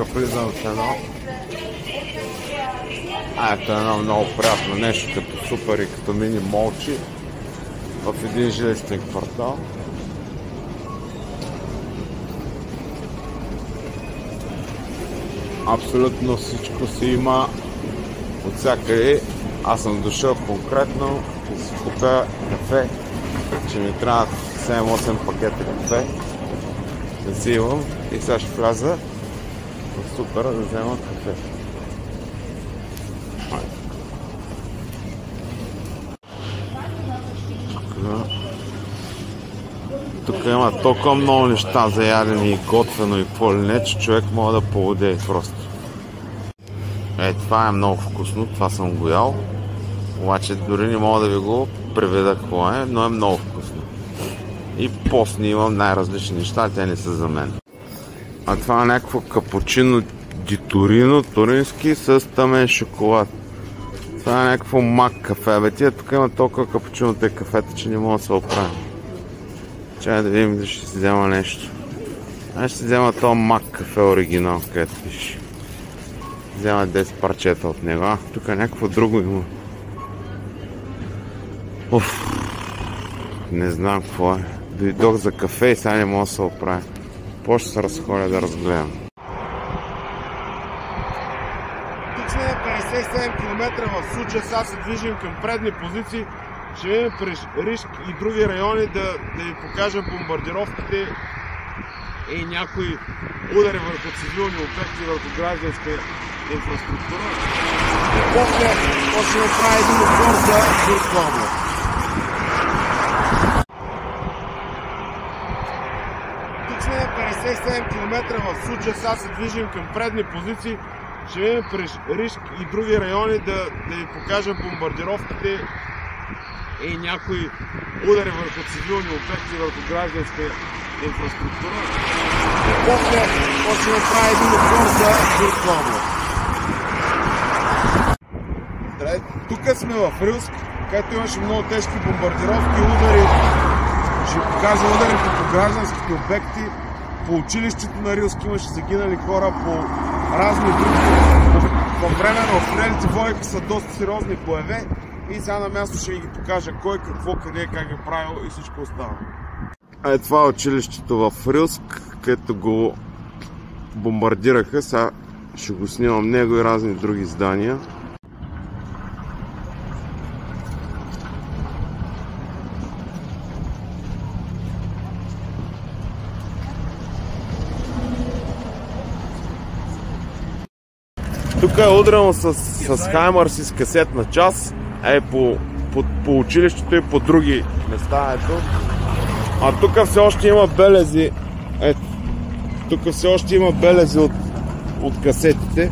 влизам в едно. Ето едно много приятно нещо като супер и като мини молчи в един жилищен квартал. Абсолютно всичко си има от всякъде. Аз съм дошъл конкретно да си купя кафе, че ми трябва 7-8 пакета кафе да си имам и сега ще вляза в супера да взема кафе. Тук има толкова много неща за ядене и готвено и какво ли не, че човек може да поводее просто. Това е много вкусно, това съм го ял. Обаче дори не мога да ви го преведа какво е, но е много вкусно. И постни имам най-различни неща, те не са за мен. А това е някакво капучино ди Торино, турински с тъмен шоколад. Това е някакво мак кафе. Тия тук има толкова капучино те кафета, че не мога да се оправя. Чай да видим да ще си взема нещо. Аз ще си взема този мак кафе оригинал, където пише. Взема 10 парчета от него. Тук някакво друго има. Не знам какво е. Дойдох за кафе и сега не мога да се оправя. По ще се разходя да разгледам. Тук сме на 57 км в Суча, сега се движим към предни позиции. Ще видим през Ришк и други райони да ви покажа бомбардировките и някои удари върху цивилни обекти, върху гражданска инфраструктура. После ще направи един отбор за Турска област. Тук сме на 57 км в Суча, сега се движим към предни позиции. Ще видим през Ришк и други райони да ви покажа бомбардировките и някои удари върху цивилни обекти, върху гражданска инфраструктура. После ще направи един отбор за Турска област. Здравейте! Тук сме в Рилск, където имаше много тежки бомбардировки, удари. Ще покажа ударите по гражданските обекти. По училището на Рилск имаше загинали хора, по разни други. По време на обстрелите водеха са доста сериозни боеве. И сега на място ще ви ги покажа кой, какво, къде, как е правил и всичко останало. Това е училището в Рилск, където го бомбардираха. Сега ще го снимам него и разни други здания. Тук е удрено с Хаймърс и с касетна част. По училището и по други места. Ето. А тук все още има белези. Ето. Тук все още има белези от касетите.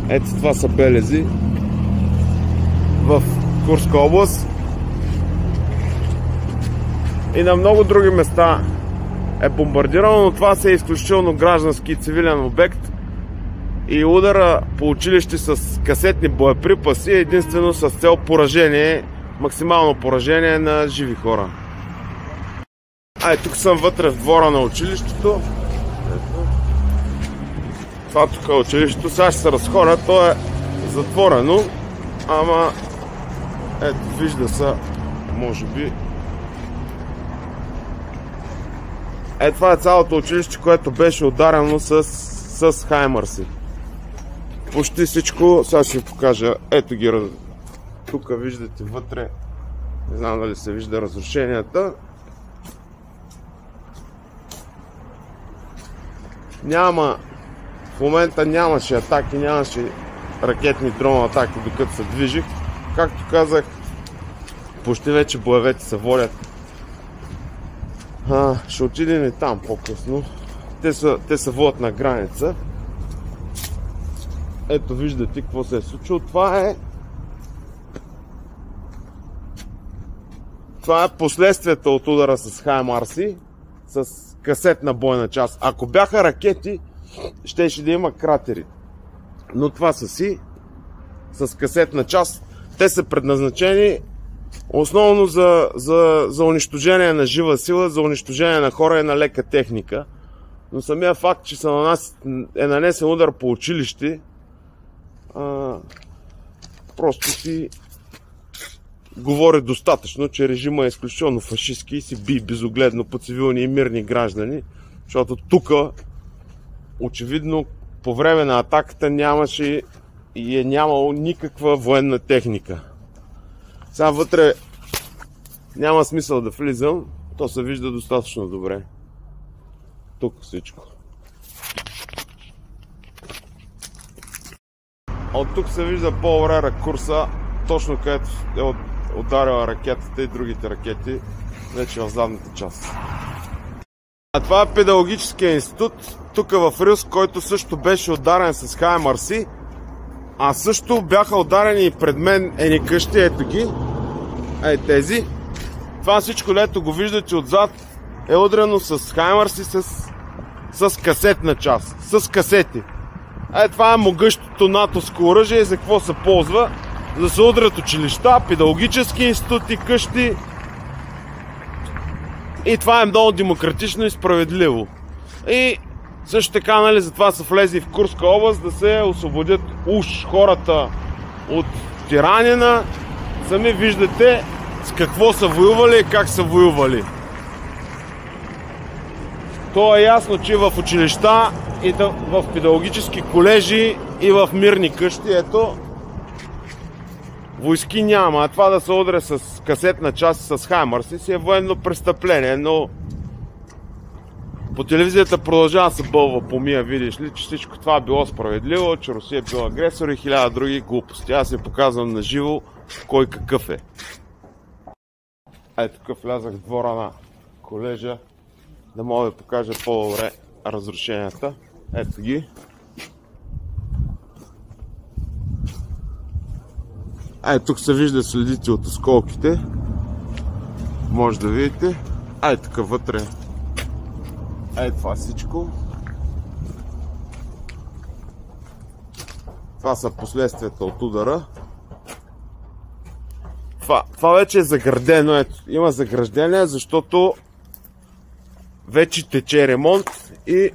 Ето това са белези. В Курска област. И на много други места е бомбардирано, но това е изключително граждански и цивилен обект. И удара по училище с касетни боеприпаси е единствено с цел поражение, максимално поражение на живи хора. Тук съм вътре в двора на училището. Това тук е училището. Сега ще се разходя. То е затворено. Ама ето, вижда се, може би. Това е цялото училище, което беше ударено с Хаймърси. Почти всичко, сега ще ви покажа, ето ги, тук виждате вътре, не знам дали се вижда разрушенията. В момента нямаше атаки, нямаше ракетни дрон атаки, докато се движих. Както казах, почти вече боевете се водят. Ще отидем и там по-късно. Те се водят на граница. Ето виждате какво се е случило. Това е последствията от удара с Хаймарси, с касетна бойна част. Ако бяха ракети, щеше да има кратери. Но това са си с касетна част. Те са предназначени основно за унищожение на жива сила, за унищожение на хора и на лека техника. Но самия факт, че е нанесен удар по училище, просто си говори достатъчно, че режима е изключително фашистски и си би безогледно по цивилни и мирни граждани, защото тук очевидно по време на атаката нямаше и е нямало никаква военна техника. Сега вътре няма смисъл да влизам, то се вижда достатъчно добре. Тук всичко. От тук се вижда по-добре ракурса, точно където е ударила ракетата и другите ракети, вече в задната част. А това е педагогическия институт, тук в Рилск, който също беше ударен с HIMARS, а също бяха ударени и пред мен едни къщи, ето ги, тези. Това всичко, лето го виждате отзад, е удрено с HIMARS и с касетна част, с касети. Това е могъщото натовско оръжие, за какво се ползва? За да се удрят училища, педагогически институти, къщи. И това е много демократично и справедливо. И също така, нали, затова са влезли в Курска област, да се освободят уж хората от тиранина. Сами виждате с какво са воювали и как са воювали. То е ясно, че в училища, и в педагогически колежи, и в мирни къщи, ето, войски няма. А това да се удря с касетна част с HIMARS си е военно престъпление, но по телевизията продължава да се бълва помия, видиш ли, че всичко това било справедливо, че Русия е бил агресор и 1000 други глупости. Аз ви показвам на живо кой какъв е. Тук влязах в двора на колежа, да мога да покажа по-добре разрушенията. Ето ги. Тук се вижда следите от осколките. Може да видите. Тук вътре. Това всичко. Това са последствията от удара. Това вече е заградено. Ето, има заграждение, защото вече тече ремонт и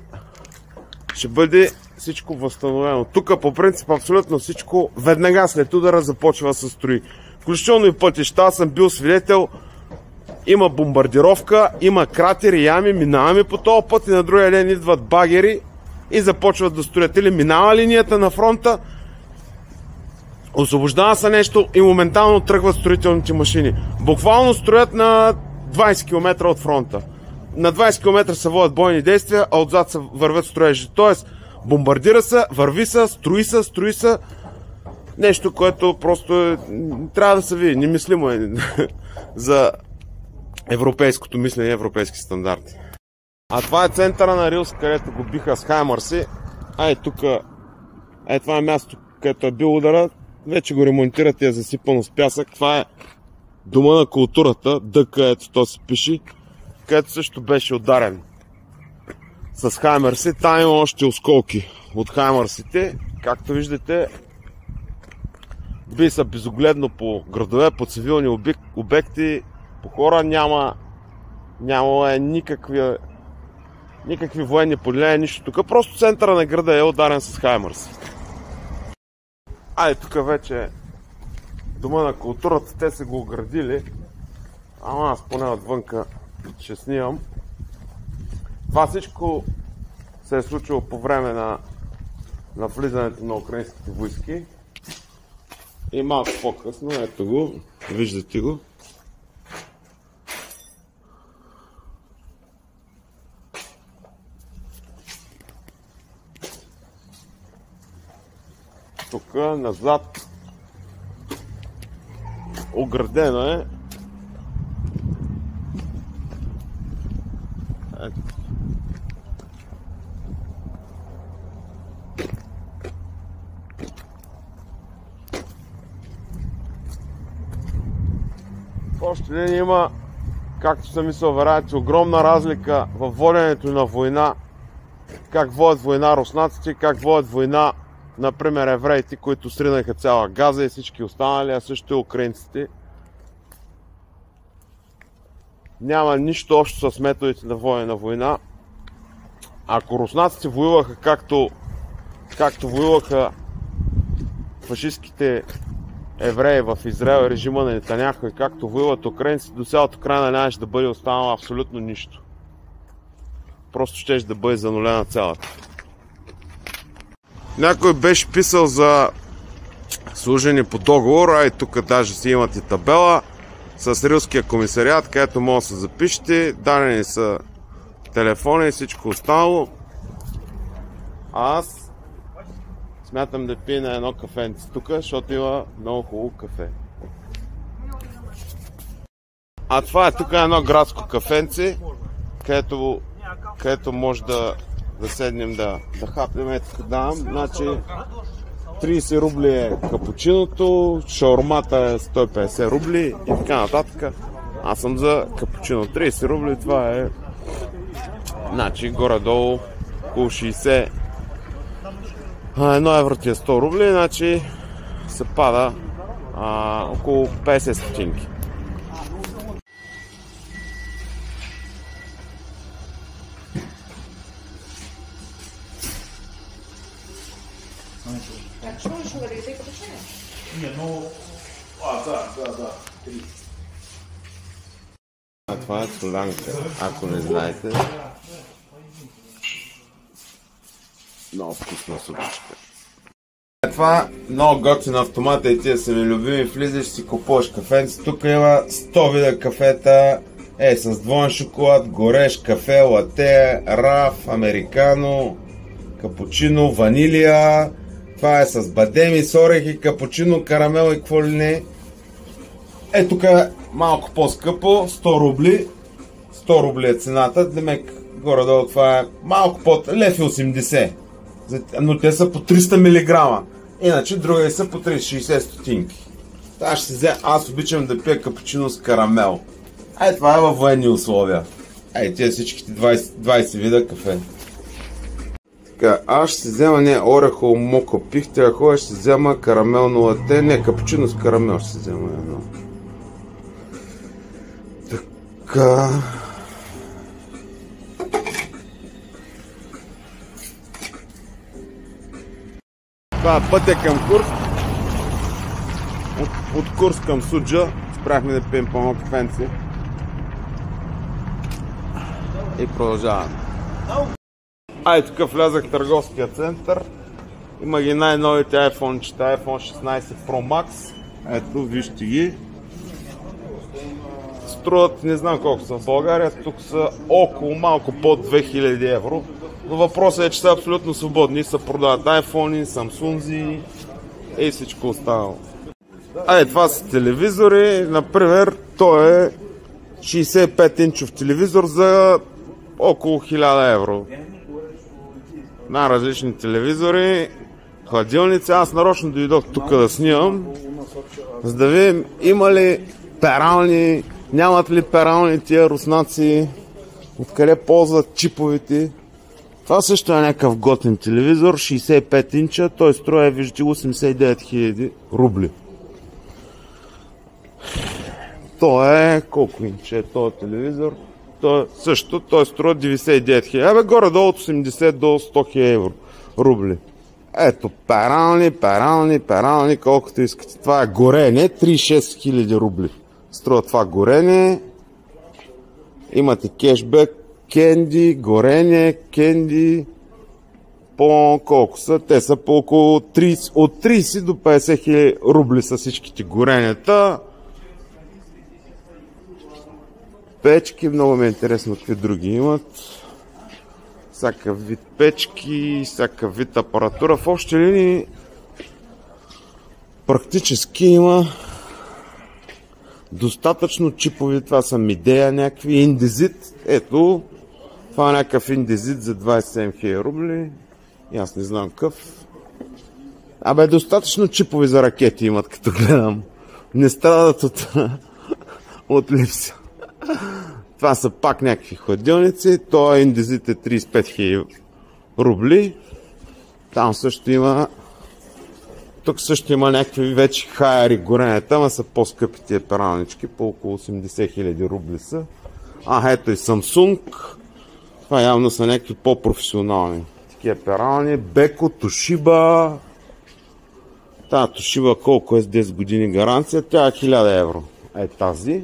ще бъде всичко възстановено. Тук по принцип абсолютно всичко веднага след удара започва да се строи. Включително и пътища, аз съм бил свидетел, има бомбардировка, има кратери, ями, минаваме по този път и на другия ден идват багери и започват да строят. Или минава линията на фронта, освобождава се нещо и моментално тръгват строителните машини. Буквално строят на 20 км от фронта. На 20 км се водят бойни действия, а отзад се вървят строежи. Тоест, бомбардира се, върви се, строи се. Нещо, което просто трябва да се види. Немислимо е за европейското мислене, европейски стандарти. А това е центъра на Рилск, където го биха с HIMARS. Тук, това е място, където е бил удара. Вече го ремонтират и е засипано с пясък. Това е Дома на културата, ДК, ето то се пише, където също беше ударен с HIMARS. Там има още осколки от HIMARS-ите. Както виждате, би са безогледно по градове, по цивилни обекти, по хора. Няма никакви военни поделения, нищо тук. Просто центъра на града е ударен с HIMARS. Тук вече Дома на културата, те са го оградили. Ама аз поне отвънка ще снимам. Това всичко се е случило по време на влизането на украинските войски. И малко по-късно, ето го, виждате го. Тук назад оградено е. Ето. Още ден има, както сами се уверявате, огромна разлика в воденето на война. Как водят война руснаците, как водят война, например, евреите, които сринаха цяла Газа и всички останали, а също и украинците. Няма нищо общо с методите на водена война. ако руснаците воюваха както воюваха фашистките евреи в Израел, режима на Нетаняху, и както воюват украинците, до цялото Украйна нямаше да бъде останало абсолютно нищо. Просто щеше да бъде занулена цялата. Някой беше писал за служени по договор, а и тук даже си имат и табела с Рилския комисариат, където може да се запишете, дадени са телефони и всичко останало. А аз смятам да пия на едно кафенце тук, защото има много хубаво кафе. А това е тук едно градско кафенце, където може да седнем да хапнем. Ето тук давам. Значи 30 рубли е капучиното, шаурмата е 150 рубли и така нататък. Аз съм за капучино. 30 рубли, това е, значи горе-долу около 60. 1 евро ти е 100 рубли, значи се пада около 50 стотинки. Това е солянка, ако не знаете. Много вкусна супичка. Това много готина автомата и тия са ми любими. Влизаш, си купуваш кафенце. Тук има 100 вида кафета. С двоен шоколад, горещ кафе, лате, раф, американо, капучино, ванилия. Това е с бадеми, с орехи, капучино, карамел и какво ли не. Тук е малко по-скъпо, 100 рубли. 100 рубли е цената. Демек, горе-долу това е малко под 1,80 лв. Но те са по 300 мг. Иначе други са по 30-60 стотинки. Аз обичам да пия капучино с карамел. Това е във военни условия. Тия всичките 20 вида кафе. Така, аз ще си взема не орехово моко пих, ще си взема карамелно лате, не капучино с карамел ще си взема едно. Така. Това е пътя към Курск. От Курск към Суджа. Спряхме да пием по едно кафенце. И продължаваме. Тук влязах в търговския център. Има ги най-новите iPhone 16 Pro Max. Ето, вижте ги. Струват, не знам колко са в България, тук са около малко под 2000 евро. Но въпросът е, че са абсолютно свободни. Са продават iPhone, Samsung и всичко останало. Това са телевизори. Например, то е 65-инчов телевизор за около 1000 евро. На различни телевизори, хладилници. Аз нарочно дойдох тук да снимам, за да видим има ли перални, нямат ли перални тия руснаци, откъде ползват чиповете. Това също е някакъв готин телевизор, 65 инча, той струва, виждате, 89 000 рубли. То е, колко инча е този телевизор? Той струва 99 000. Горе-долу от 80 до 100 000 евро. Рубли. Ето, перални, колкото искате. Това е горене, 36 000 рубли. Струва това горене. Имате кешбек, кенди, горене, кенди. По колко са? Те са по около 30, от 30 до 50 000 рубли са всичките горенета. Печки, много ми е интересно какви други имат. Всякакъв вид печки, всякакъв вид апаратура. В общи линии практически има достатъчно чипови. Това са Midea, някакви индезит. Ето, това е някакъв индезит за 27 000 рубли. И аз не знам какъв. Достатъчно чипови за ракети имат, като гледам. Не страдат от липса. Това са пак някакви хладилници. Това индезит е 35 000 рубли. Там също има. Тук също има някакви вече хайери горенета, ама са по-скъпи тия пералнички. По около 80 000 рубли са. Ето и Samsung. Това явно са някакви по-професионални. Такива перални. Беко, Тошиба. Тая Тошиба колко е с 10 години гаранция? Тя е 1000 евро. Е тази.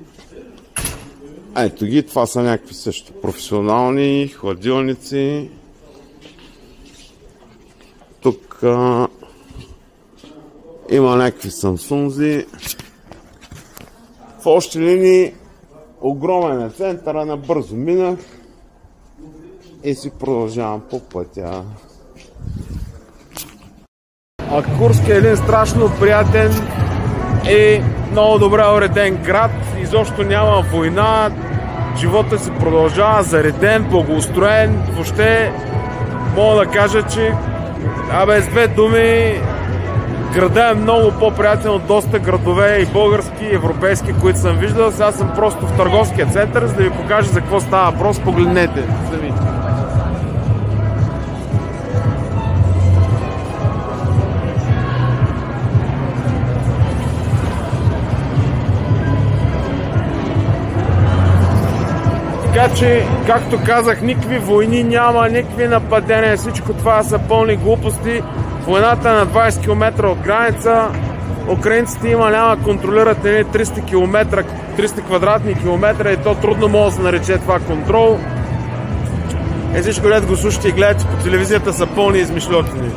Ето ги, това са някакви също професионални хладилници. Тук има някакви самсунзи. В общи линии огромен е центъра, набързо минах и си продължавам по пътя. А Курск е един страшно приятен и много добре уреден град. Изобщо няма война, живота си продължава зареден, благоустроен. Въобще мога да кажа, че с две думи града е много по-приятен от доста градове и български, и европейски, които съм виждал. Сега съм просто в търговския център, за да ви покажа за какво става въпрос. Погледнете сами. Така че, както казах, никакви войни няма, никакви нападения, всичко това са пълни глупости. Войната е на 20 км от граница. Украинците няма контролират едни 300 квадратни километра и то трудно може да се нарече това контрол. Всичко, което го слушате и гледате по телевизията, са пълни измишлотини.